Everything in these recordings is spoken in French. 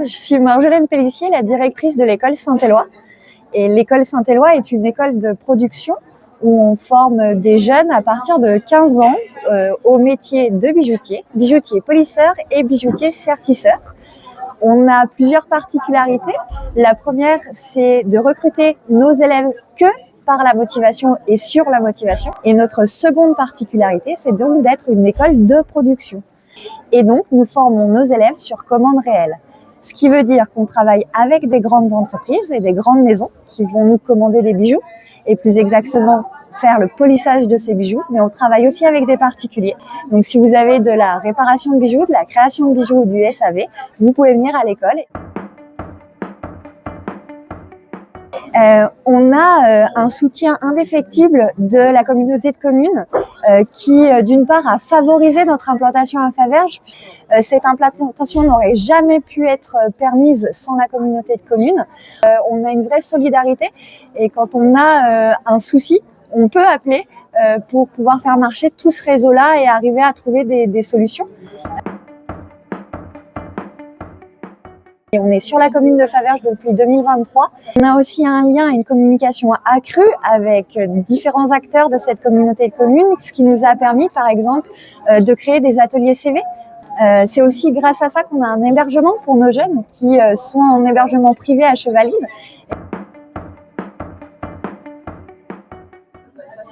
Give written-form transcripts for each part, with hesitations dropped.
Je suis Marjolaine Pellissier, la directrice de l'école Saint-Éloi. Et l'école Saint-Éloi est une école de production où on forme des jeunes à partir de 15 ans au métier de bijoutier polisseur et bijoutier sertisseur. On a plusieurs particularités. La première, c'est de recruter nos élèves que par la motivation et sur la motivation. Et notre seconde particularité, c'est donc d'être une école de production. Et donc, nous formons nos élèves sur commande réelle. Ce qui veut dire qu'on travaille avec des grandes entreprises et des grandes maisons qui vont nous commander des bijoux et plus exactement faire le polissage de ces bijoux, mais on travaille aussi avec des particuliers. Donc si vous avez de la réparation de bijoux, de la création de bijoux ou du SAV, vous pouvez venir à l'école. On a un soutien indéfectible de la communauté de communes qui, d'une part, a favorisé notre implantation à Faverges. Cette implantation n'aurait jamais pu être permise sans la communauté de communes. On a une vraie solidarité et quand on a un souci, on peut appeler pour pouvoir faire marcher tout ce réseau-là et arriver à trouver des solutions. Et on est sur la commune de Faverges depuis 2023. On a aussi un lien et une communication accrue avec différents acteurs de cette communauté de communes, ce qui nous a permis, par exemple, de créer des ateliers CV. C'est aussi grâce à ça qu'on a un hébergement pour nos jeunes qui sont en hébergement privé à Chevalines.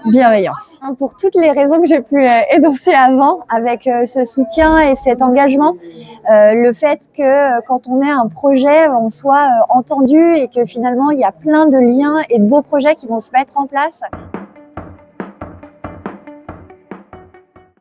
Bienveillance. Pour toutes les raisons que j'ai pu énoncer avant, avec ce soutien et cet engagement, le fait que quand on ait un projet, on soit entendu et que finalement il y a plein de liens et de beaux projets qui vont se mettre en place.